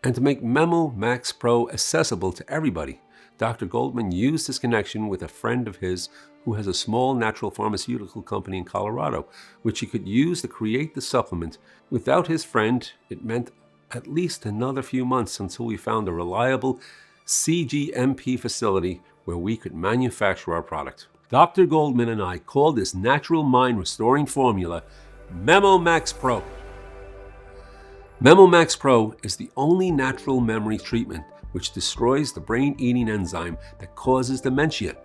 and to make Memo Max Pro accessible to everybody. Dr. Goldman used his connection with a friend of his who has a small natural pharmaceutical company in Colorado, which he could use to create the supplement. Without his friend, it meant at least another few months until we found a reliable CGMP facility where we could manufacture our product. Dr. Goldman and I called this natural mind restoring formula Memo Max Pro. Memo Max Pro is the only natural memory treatment which destroys the brain-eating enzyme that causes dementia.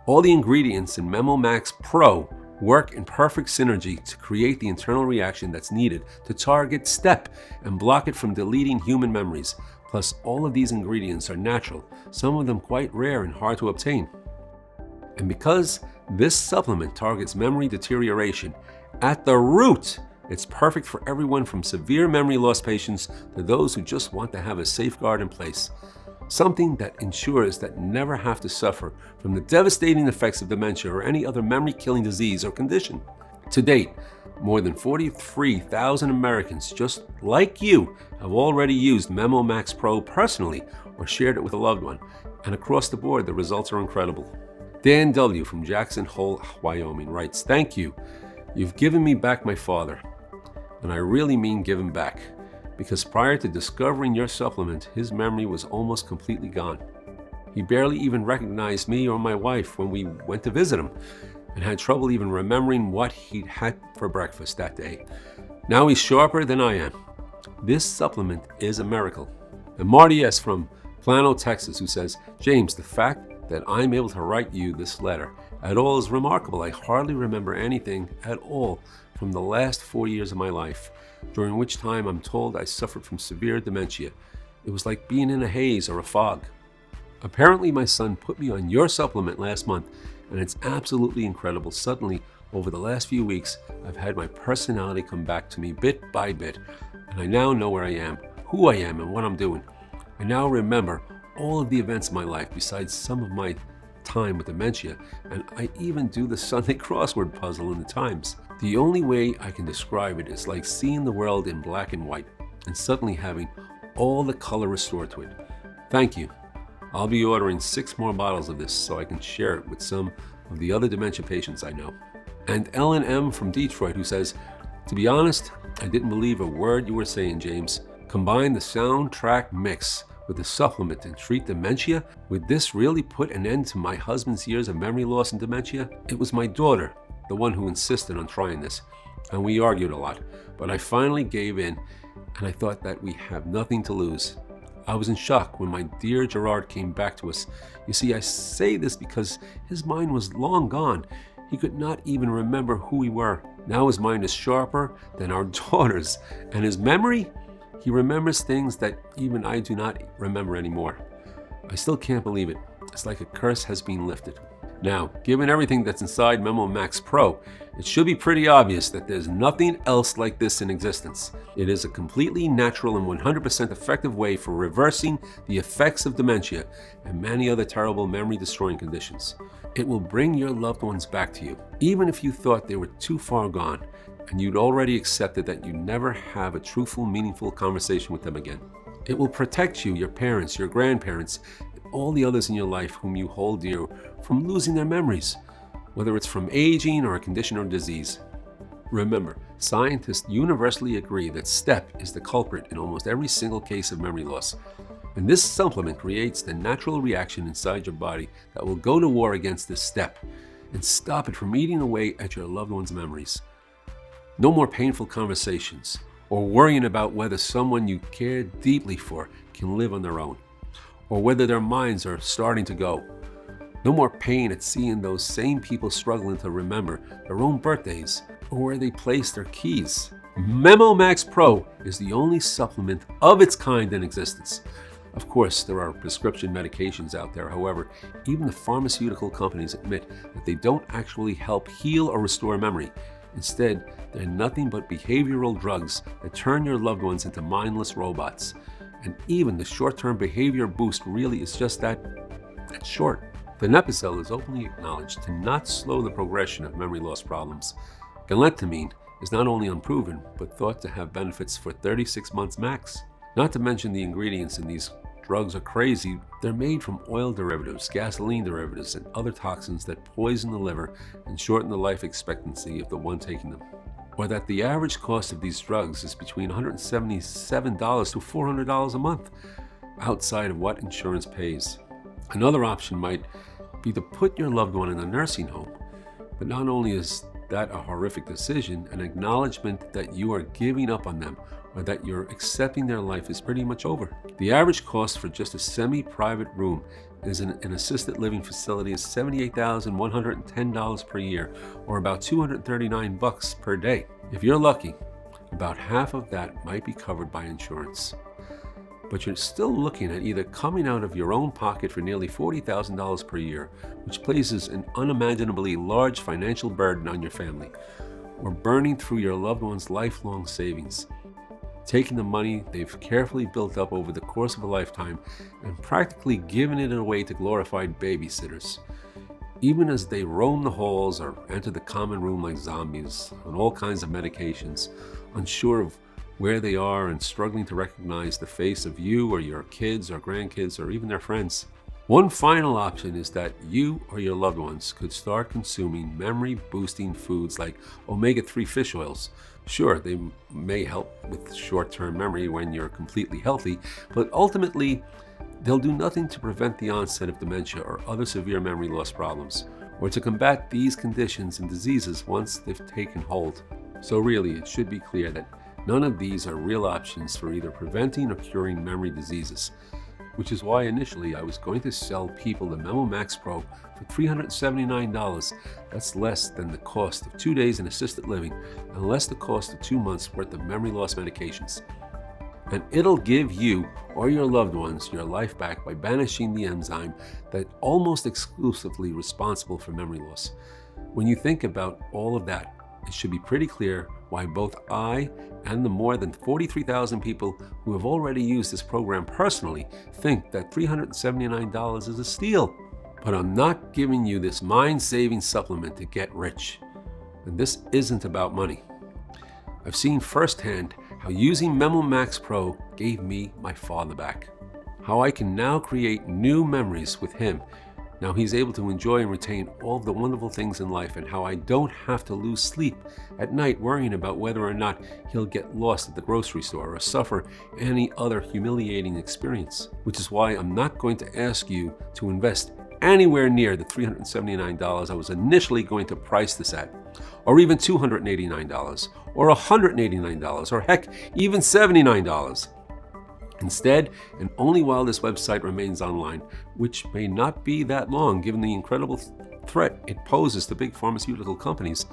All the ingredients in Memo Max Pro work in perfect synergy to create the internal reaction that's needed to target STEP and block it from deleting human memories. Plus, all of these ingredients are natural, some of them quite rare and hard to obtain. And because this supplement targets memory deterioration at the root, it's perfect for everyone from severe memory loss patients to those who just want to have a safeguard in place. Something that ensures that never have to suffer from the devastating effects of dementia or any other memory-killing disease or condition. To date, more than 43,000 Americans just like you have already used Memo Max Pro personally or shared it with a loved one. And across the board, the results are incredible. Dan W. from Jackson Hole, Wyoming writes, "Thank you. You've given me back my father." And I really mean give him back, because prior to discovering your supplement, his memory was almost completely gone. He barely even recognized me or my wife when we went to visit him, and had trouble even remembering what he'd had for breakfast that day. Now he's sharper than I am. This supplement is a miracle. And Marty S. from Plano, Texas, who says, "James, the fact that I'm able to write you this letter at all is remarkable. I hardly remember anything at all from the last 4 years of my life, during which time I'm told I suffered from severe dementia. It was like being in a haze or a fog. Apparently my son put me on your supplement last month, and it's absolutely incredible. Suddenly, over the last few weeks, I've had my personality come back to me bit by bit, and I now know where I am, who I am, and what I'm doing. I now remember all of the events of my life besides some of my time with dementia, and I even do the Sunday crossword puzzle in the Times. The only way I can describe it is like seeing the world in black and white and suddenly having all the color restored to it. Thank you. I'll be ordering 6 more bottles of this so I can share it with some of the other dementia patients I know." And Ellen M. from Detroit, who says, "To be honest, I didn't believe a word you were saying, James. Combine the soundtrack mix with the supplement and treat dementia? Would this really put an end to my husband's years of memory loss and dementia?" It was my daughter, the one who insisted on trying this, and we argued a lot, but I finally gave in, and I thought that we have nothing to lose. I was in shock when my dear Gerard came back to us. You see, I say this because his mind was long gone. He could not even remember who we were. Now his mind is sharper than our daughter's, and his memory? He remembers things that even I do not remember anymore. I still can't believe it. It's like a curse has been lifted. Now, given everything that's inside Memo Max Pro, it should be pretty obvious that there's nothing else like this in existence. It is a completely natural and 100% effective way for reversing the effects of dementia and many other terrible memory-destroying conditions. It will bring your loved ones back to you, even if you thought they were too far gone and you'd already accepted that you'd never have a truthful, meaningful conversation with them again. It will protect you, your parents, your grandparents, all the others in your life whom you hold dear from losing their memories, whether it's from aging or a condition or disease. Remember, scientists universally agree that STEP is the culprit in almost every single case of memory loss. And this supplement creates the natural reaction inside your body that will go to war against this STEP and stop it from eating away at your loved one's memories. No more painful conversations or worrying about whether someone you care deeply for can live on their own, or whether their minds are starting to go. No more pain at seeing those same people struggling to remember their own birthdays or where they placed their keys. Memo Max Pro is the only supplement of its kind in existence. Of course, there are prescription medications out there. However, even the pharmaceutical companies admit that they don't actually help heal or restore memory. Instead, they're nothing but behavioral drugs that turn your loved ones into mindless robots. And even the short-term behavior boost really is just that short. Donepezil is openly acknowledged to not slow the progression of memory loss problems. Galantamine is not only unproven, but thought to have benefits for 36 months max. Not to mention the ingredients in these drugs are crazy. They're made from oil derivatives, gasoline derivatives, and other toxins that poison the liver and shorten the life expectancy of the one taking them. Or that the average cost of these drugs is between $177 to $400 a month, outside of what insurance pays. Another option might be to put your loved one in a nursing home. But not only is that a horrific decision, an acknowledgement that you are giving up on them or that you're accepting their life is pretty much over. The average cost for just a semi-private room in an assisted living facility is $78,110 per year, or about $239 per day. If you're lucky, about half of that might be covered by insurance. But you're still looking at either coming out of your own pocket for nearly $40,000 per year, which places an unimaginably large financial burden on your family, or burning through your loved one's lifelong savings, taking the money they've carefully built up over the course of a lifetime and practically giving it away to glorified babysitters. Even as they roam the halls or enter the common room like zombies on all kinds of medications, unsure of where they are and struggling to recognize the face of you or your kids or grandkids or even their friends. One final option is that you or your loved ones could start consuming memory-boosting foods like omega-3 fish oils. Sure, they may help with short-term memory when you're completely healthy, but ultimately, they'll do nothing to prevent the onset of dementia or other severe memory loss problems, or to combat these conditions and diseases once they've taken hold. So really, it should be clear that none of these are real options for either preventing or curing memory diseases, which is why initially I was going to sell people the Memo Max Pro for $379. That's less than the cost of 2 days in assisted living and less the cost of 2 months worth of memory loss medications. And it'll give you or your loved ones your life back by banishing the enzyme that's almost exclusively responsible for memory loss. When you think about all of that, it should be pretty clear why both I and the more than 43,000 people who have already used this program personally think that $379 is a steal. But I'm not giving you this mind-saving supplement to get rich. And this isn't about money. I've seen firsthand how using Memo Max Pro gave me my father back. How I can now create new memories with him. Now he's able to enjoy and retain all of the wonderful things in life, and how I don't have to lose sleep at night worrying about whether or not he'll get lost at the grocery store or suffer any other humiliating experience. Which is why I'm not going to ask you to invest anywhere near the $379 I was initially going to price this at, or even $289, or $189, or heck, even $79. Instead, and only while this website remains online, which may not be that long given the incredible threat it poses to big pharmaceutical companies,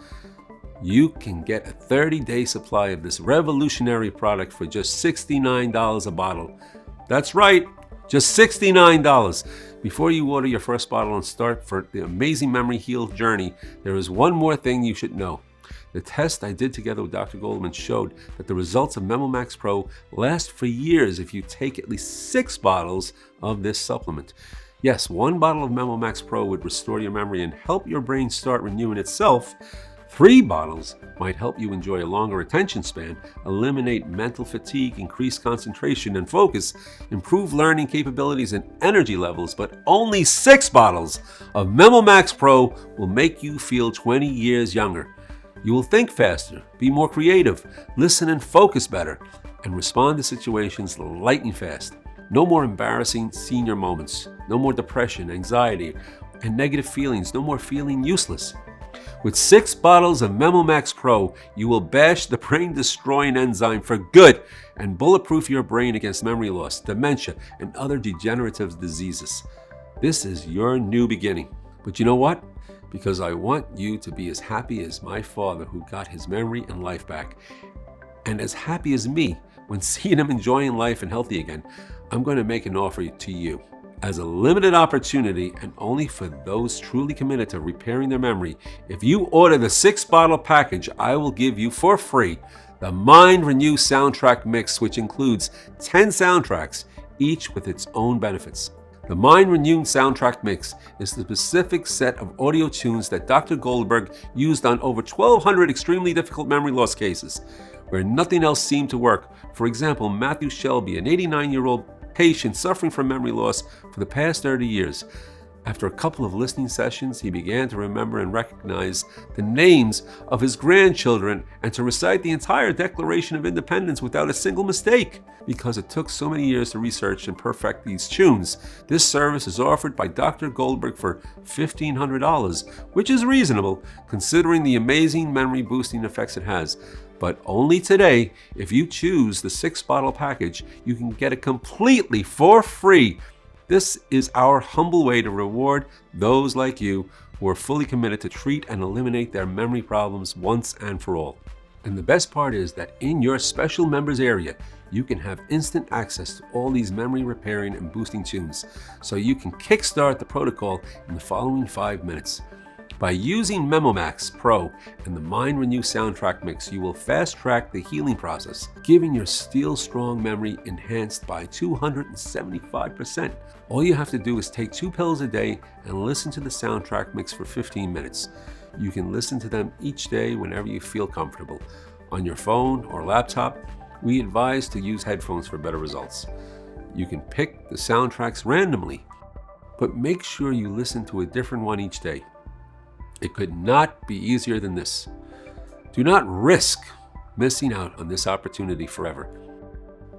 you can get a 30-day supply of this revolutionary product for just $69 a bottle. That's right, just $69. Before you order your first bottle and start for the amazing memory heal journey, there is one more thing you should know. The test I did together with Dr. Goldman showed that the results of Memo Max Pro last for years if you take at least 6 bottles of this supplement. Yes, 1 bottle of Memo Max Pro would restore your memory and help your brain start renewing itself. 3 bottles might help you enjoy a longer attention span, eliminate mental fatigue, increase concentration and focus, improve learning capabilities and energy levels, but only 6 bottles of Memo Max Pro will make you feel 20 years younger. You will think faster, be more creative, listen and focus better, and respond to situations lightning fast. No more embarrassing senior moments, no more depression, anxiety, and negative feelings, no more feeling useless. With 6 bottles of Memo Max Pro, you will bash the brain-destroying enzyme for good and bulletproof your brain against memory loss, dementia, and other degenerative diseases. This is your new beginning. But you know what? Because I want you to be as happy as my father who got his memory and life back, and as happy as me when seeing them enjoying life and healthy again, I'm going to make an offer to you. As a limited opportunity and only for those truly committed to repairing their memory, if you order the 6-bottle package, I will give you for free the Mind Renew Soundtrack Mix, which includes 10 soundtracks, each with its own benefits. The Mind Renew Soundtrack Mix is the specific set of audio tunes that Dr. Goldberg used on over 1,200 extremely difficult memory loss cases, where nothing else seemed to work. For example, Matthew Shelby, an 89-year-old patient suffering from memory loss for the past 30 years. After a couple of listening sessions, he began to remember and recognize the names of his grandchildren and to recite the entire Declaration of Independence without a single mistake. Because it took so many years to research and perfect these tunes, this service is offered by Dr. Goldberg for $1,500, which is reasonable considering the amazing memory boosting effects it has. But only today, if you choose the 6-bottle package, you can get it completely for free. This is our humble way to reward those like you who are fully committed to treat and eliminate their memory problems once and for all. And the best part is that in your special members area, you can have instant access to all these memory repairing and boosting tunes, so you can kickstart the protocol in the following 5 minutes. By using Memo Max Pro and the Mind Renew Soundtrack Mix, you will fast-track the healing process, giving your steel-strong memory enhanced by 275%. All you have to do is take 2 pills a day and listen to the soundtrack mix for 15 minutes. You can listen to them each day whenever you feel comfortable. On your phone or laptop, we advise to use headphones for better results. You can pick the soundtracks randomly, but make sure you listen to a different one each day. It could not be easier than this. Do not risk missing out on this opportunity forever.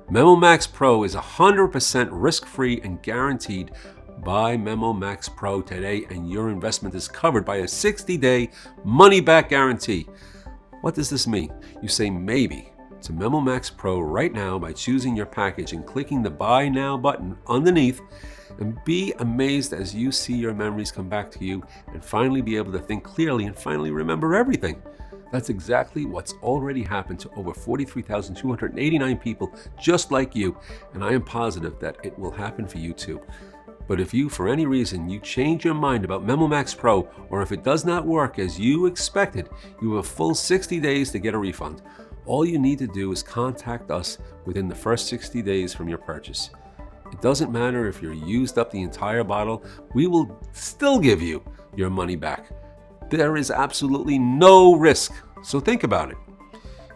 Memo Max Pro is 100% risk-free and guaranteed. Buy Memo Max Pro today and your investment is covered by a 60-day money-back guarantee. What does this mean? You say maybe to Memo Max Pro right now by choosing your package and clicking the Buy Now button underneath, and be amazed as you see your memories come back to you and finally be able to think clearly and finally remember everything. That's exactly what's already happened to over 43,289 people just like you, and I am positive that it will happen for you too. But if you, for any reason, you change your mind about Memo Max Pro, or if it does not work as you expected, you have a full 60 days to get a refund. All you need to do is contact us within the first 60 days from your purchase. It doesn't matter if you're used up the entire bottle, we will still give you your money back. There is absolutely no risk, so think about it.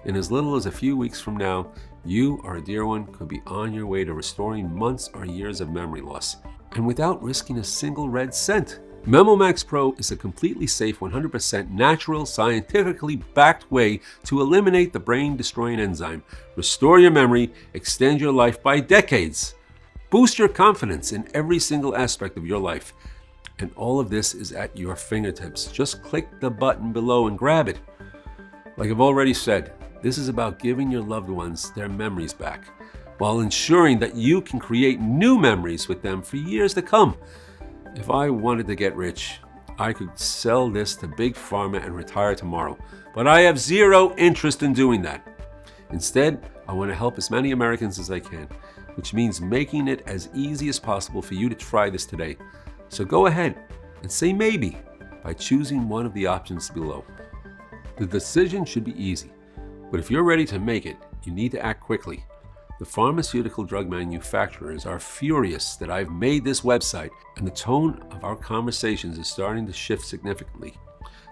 In as little as a few weeks from now, you or a dear one could be on your way to restoring months or years of memory loss, and without risking a single red cent. Memo Max Pro is a completely safe, 100% natural, scientifically backed way to eliminate the brain-destroying enzyme, restore your memory, extend your life by decades. Boost your confidence in every single aspect of your life. And all of this is at your fingertips. Just click the button below and grab it. Like I've already said, this is about giving your loved ones their memories back, while ensuring that you can create new memories with them for years to come. If I wanted to get rich, I could sell this to Big Pharma and retire tomorrow. But I have zero interest in doing that. Instead, I want to help as many Americans as I can, which means making it as easy as possible for you to try this today. So go ahead and say maybe by choosing one of the options below. The decision should be easy, but if you're ready to make it, you need to act quickly. The pharmaceutical drug manufacturers are furious that I've made this website, and the tone of our conversations is starting to shift significantly.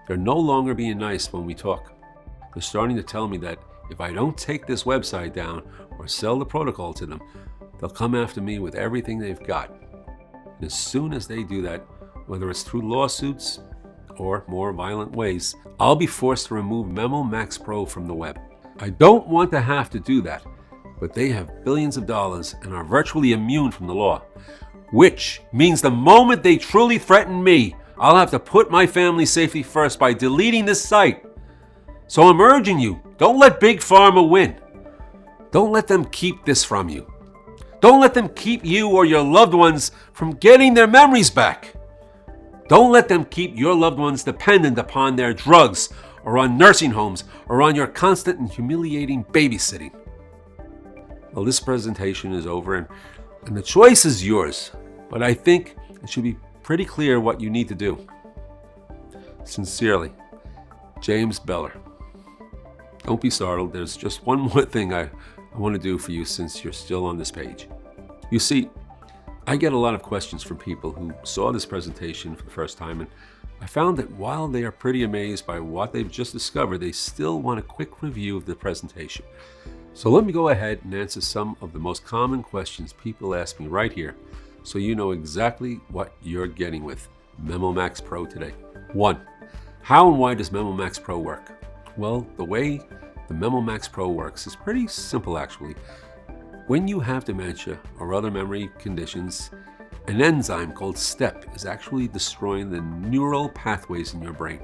They're no longer being nice when we talk. They're starting to tell me that if I don't take this website down or sell the protocol to them, they'll come after me with everything they've got. And as soon as they do that, whether it's through lawsuits or more violent ways, I'll be forced to remove Memo Max Pro from the web. I don't want to have to do that, but they have billions of dollars and are virtually immune from the law, which means the moment they truly threaten me, I'll have to put my family's safety first by deleting this site. So I'm urging you, don't let Big Pharma win. Don't let them keep this from you. Don't let them keep you or your loved ones from getting their memories back. Don't let them keep your loved ones dependent upon their drugs or on nursing homes or on your constant and humiliating babysitting. Well, this presentation is over and the choice is yours, but I think it should be pretty clear what you need to do. Sincerely, James Beller. Don't be startled, there's just one more thing I want to do for you since you're still on this page. You see, I get a lot of questions from people who saw this presentation for the first time, and I found that while they are pretty amazed by what they've just discovered, they still want a quick review of the presentation. So let me go ahead and answer some of the most common questions people ask me right here, so you know exactly what you're getting with Memo Max Pro today. 1. How and why does Memo Max Pro work? Well, the way the Memo Max Pro works is pretty simple actually. When you have dementia or other memory conditions, an enzyme called STEP is actually destroying the neural pathways in your brain.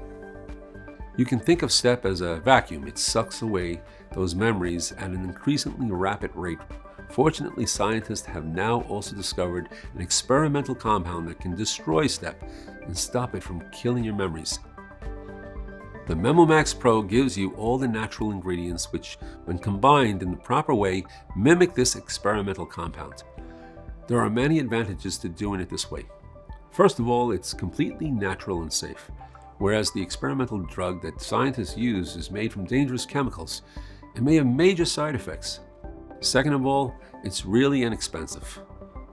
You can think of STEP as a vacuum. It sucks away those memories at an increasingly rapid rate. Fortunately, scientists have now also discovered an experimental compound that can destroy STEP and stop it from killing your memories. The Memo Max Pro gives you all the natural ingredients which, when combined in the proper way, mimic this experimental compound. There are many advantages to doing it this way. First of all, it's completely natural and safe, whereas the experimental drug that scientists use is made from dangerous chemicals and may have major side effects. Second of all, it's really inexpensive.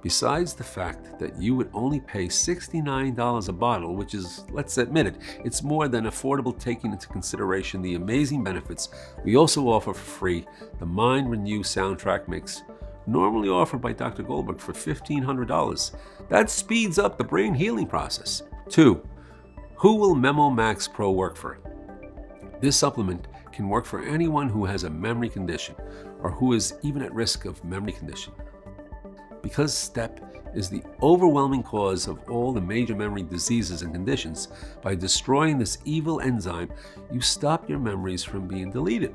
Besides the fact that you would only pay $69 a bottle, which is, let's admit it, it's more than affordable taking into consideration the amazing benefits we also offer for free the Mind Renew soundtrack mix, normally offered by Dr. Goldberg for $1,500. That speeds up the brain healing process. 2. Who will Memo Max Pro work for? This supplement can work for anyone who has a memory condition or who is even at risk of memory condition. Because STEP is the overwhelming cause of all the major memory diseases and conditions, by destroying this evil enzyme, you stop your memories from being deleted.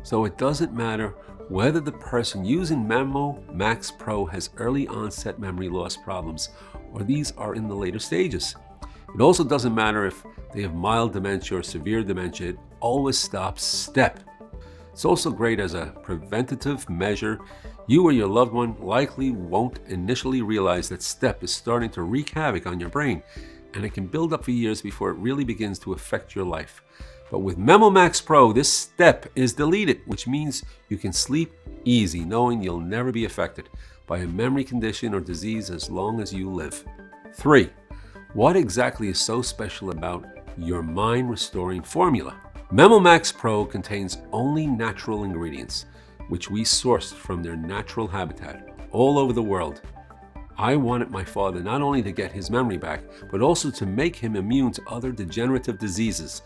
So it doesn't matter whether the person using Memo Max Pro has early onset memory loss problems or these are in the later stages. It also doesn't matter if they have mild dementia or severe dementia, it always stops STEP. It's also great as a preventative measure. You or your loved one likely won't initially realize that STEP is starting to wreak havoc on your brain, and it can build up for years before it really begins to affect your life. But with Memo Max Pro, this STEP is deleted, which means you can sleep easy knowing you'll never be affected by a memory condition or disease as long as you live. 3. What exactly is so special about your mind restoring formula? Memo Max Pro contains only natural ingredients, which we sourced from their natural habitat all over the world. I wanted my father not only to get his memory back, but also to make him immune to other degenerative diseases.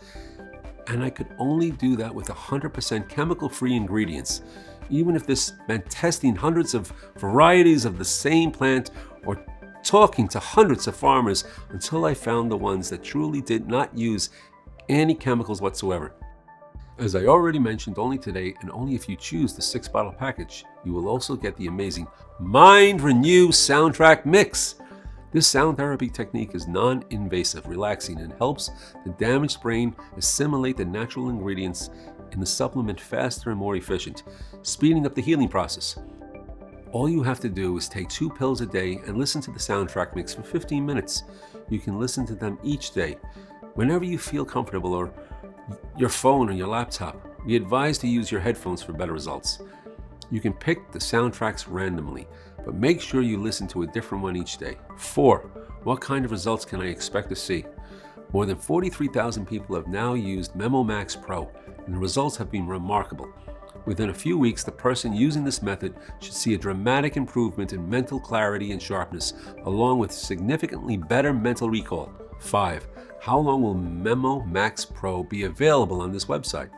And I could only do that with 100% chemical-free ingredients, even if this meant testing hundreds of varieties of the same plant or talking to hundreds of farmers until I found the ones that truly did not use any chemicals whatsoever. As I already mentioned, only today, and only if you choose the 6-bottle package, you will also get the amazing Mind Renew soundtrack mix. This sound therapy technique is non-invasive, relaxing, and helps the damaged brain assimilate the natural ingredients in the supplement faster and more efficient, speeding up the healing process. All you have to do is take 2 pills a day and listen to the soundtrack mix for 15 minutes. You can listen to them each day, whenever you feel comfortable, or your phone or your laptop. We advise to use your headphones for better results. You can pick the soundtracks randomly, but make sure you listen to a different one each day. 4. What kind of results can I expect to see? More than 43,000 people have now used Memo Max Pro, and the results have been remarkable. Within a few weeks, the person using this method should see a dramatic improvement in mental clarity and sharpness, along with significantly better mental recall. 5. How long will Memo Max Pro be available on this website?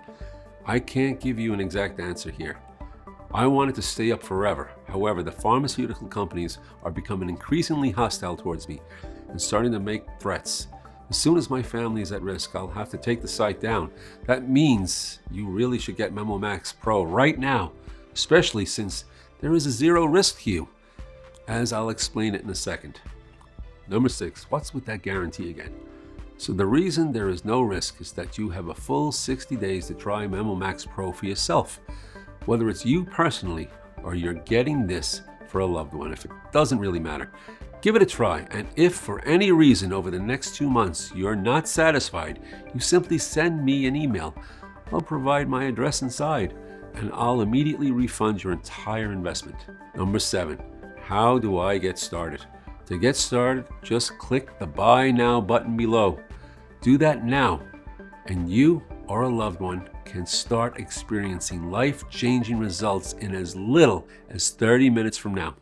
I can't give you an exact answer here. I want it to stay up forever. However, the pharmaceutical companies are becoming increasingly hostile towards me and starting to make threats. As soon as my family is at risk, I'll have to take the site down. That means you really should get Memo Max Pro right now, especially since there is a zero risk to you, as I'll explain it in a second. Number 6, what's with that guarantee again? So the reason there is no risk is that you have a full 60 days to try Memo Max Pro for yourself. Whether it's you personally or you're getting this for a loved one. If it doesn't really matter, give it a try. And if for any reason over the next 2 months you're not satisfied, you simply send me an email. I'll provide my address inside, and I'll immediately refund your entire investment. Number 7, how do I get started? To get started, just click the Buy Now button below. Do that now, and you or a loved one can start experiencing life-changing results in as little as 30 minutes from now.